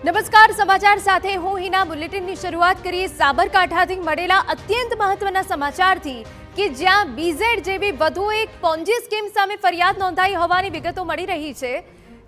નમસ્કાર, સમાચાર સાથે હું હિના. બુલેટિનની શરૂઆત કરીએ સાબરકાંઠાથી મળેલા અત્યંત મહત્વના સમાચારથી કે જ્યાં બીઝેડ જેવી વધુ એક પોન્જી સ્કીમ સામે ફરિયાદ નોંધાઈ હોવાની વિગતો મળી રહી છે.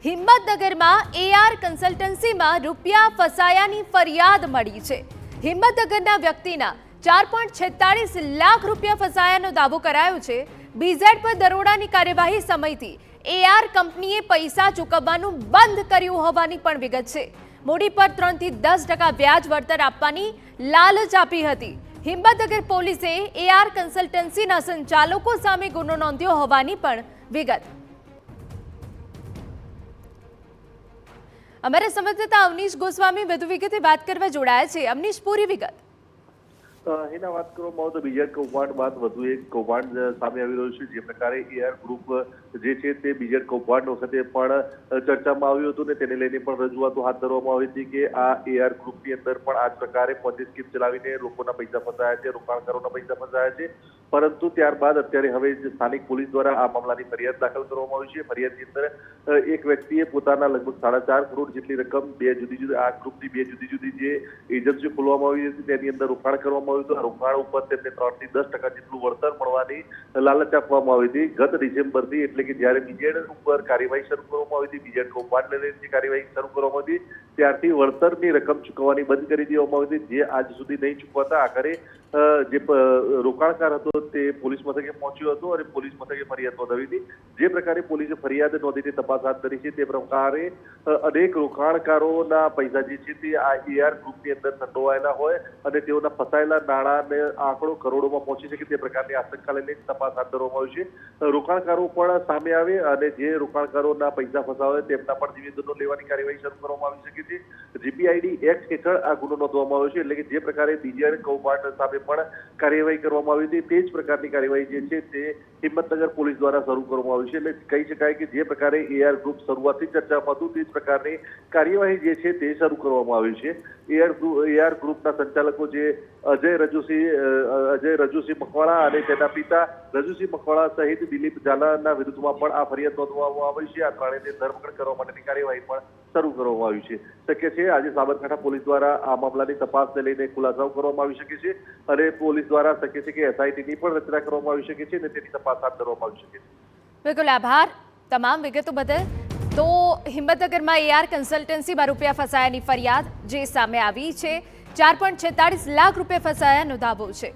હિંમતનગરમાં એઆર કન્સલ્ટન્સીમાં રૂપિયા ફસાયાની ફરિયાદ મળી છે. હિંમતનગરના વ્યક્તિના 4.46 લાખ રૂપિયા ફસાયાનો દાવો કરાયો છે. બીઝેડ પર દરોડાની કાર્યવાહી સમયથી એઆર કંપનીએ પૈસા ચૂકવવાનું બંધ કર્યું હોવાની પણ વિગત છે. મૂડી પર 3 થી 10% વ્યાજ વળતર આપવાની લાલચ આપી હતી. હિંમતનગર પોલીસે એઆર કન્સલ્ટન્સીના સંચાલકો સામે ગુનો નોંધ્યો હોવાની પણ વિગત. અમારા સંવાદદાતા અવનીશ ગોસ્વામી વધુ વિગતે વાત કરવા જોડાયા છે. અવનીશ, પૂરી વિગત. એના વાત કરવામાં આવે તો બીજા કૌભાંડ બાદ વધુ એક કૌભાંડ સામે આવી રહ્યું છે. જે પ્રકારે એઆર ગ્રુપ જે છે તે બીજા કૌભાંડ વખતે પણ ચર્ચામાં આવ્યું હતું ને તેને લઈને પણ રજૂઆતો હાથ ધરવામાં આવી હતી કે આ એઆર ગ્રુપની અંદર પણ આ જ પ્રકારે પોન્જી સ્કીમ ચલાવીને લોકોના પૈસા ફસાયા છે, રોકાણકારોના પૈસા ફસાયા છે. પરંતુ ત્યારબાદ અત્યારે હવે સ્થાનિક પોલીસ દ્વારા આ મામલાની ફરિયાદ દાખલ કરવામાં આવી છે. ફરિયાદની અંદર એક વ્યક્તિએ પોતાના લગભગ 4.5 કરોડ જેટલી રકમ બે જુદી જુદી આ ગ્રુપની બે જુદી જુદી જે એજન્સીઓ ખોલવામાં આવી હતી તેની અંદર રોકાણ કરવામાં આવ્યું હતું. રોકાણ ઉપર તેમને 3 થી 10% જેટલું વળતર મળવાની લાલચ આપવામાં આવી હતી. ગત ડિસેમ્બરથી એટલે કે જ્યારે બીજેડ ઉપર કાર્યવાહી શરૂ કરવામાં આવી હતી, બીજેડ કૌભાંડ લઈને જે કાર્યવાહી શરૂ કરવામાં આવી ત્યારથી વળતરની રકમ ચૂકવવાની બંધ કરી દેવામાં આવી હતી. જે આજ સુધી નહીં ચૂકવાતા આખરે જે રોકાણકાર હતો તે પોલીસ મથકે પહોંચ્યો હતો અને પોલીસ મથકે ફરિયાદ નોંધાવી હતી. જે પ્રકારે પોલીસે ફરિયાદ નોંધીને તપાસ હાથ ધરી છે તે પ્રકારે અનેક રોકાણકારોના પૈસા જે છે તે આ એઆર ગ્રુપની અંદર સંડોવાયેલા હોય અને તેઓના ફસાયેલા નાણાંને આંકડો કરોડોમાં પહોંચી શકે તે પ્રકારની આશંકા લઈને તપાસ હાથ ધરવામાં આવી છે. રોકાણકારો પણ સામે આવે અને જે રોકાણકારોના પૈસા ફસાવે તેમના પણ નિવેદનો લેવાની કાર્યવાહી શરૂ કરવામાં આવી શકે છે. જીપીઆઈડી એક્ટ હેઠળ આ ગુનો નોંધવામાં આવ્યો છે. એટલે કે જે પ્રકારે બીજેડ કૌભાંડ સામે પણ કાર્યવાહી કરવામાં આવી હતી તે જ પ્રકારની કાર્યવાહી જે છે તે હિંમતનગર પોલીસ દ્વારા શરૂ કરવામાં આવી છે. એટલે કહી શકાય કે જે પ્રકારે એઆર ગ્રુપ શરૂઆતથી ચર્ચામાં હતું તે જ પ્રકારની કાર્યવાહી જે છે તે શરૂ કરવામાં આવી છે. એઆર ગ્રુપના સંચાલકો જે અજય રજુસિંહ મકવાણા અને તેના પિતા રજુસિંહ મકવાણા સહિત દિલીપ ઝાલાના વિરુદ્ધમાં પણ આ ફરિયાદ નોંધવામાં આવી છે. આ ત્રણેયને ધરપકડ કરવા માટેની કાર્યવાહી પણ શરૂ કરવામાં આવી છે. શક્ય છે આજે સાબરકાંઠા પોલીસ દ્વારા આ મામલાની તપાસને લઈને ખુલાસાઓ કરવામાં આવી શકે છે અને પોલીસ દ્વારા શક્ય છે કે એસઆઈટીની પણ રચના કરવામાં આવી શકે છે અને તેની તપાસ હાથ ધરવામાં આવી શકે છે. બિલકુલ, આભાર તમામ વિગતો બદલ. તો હિંમતનગરમાં એઆર કન્સલ્ટન્સીમાં રૂપિયા ફસાયાની ફરિયાદ જે સામે આવી છે. 4.46 લાખ રૂપિયા ફસાયાનો દાવો છે.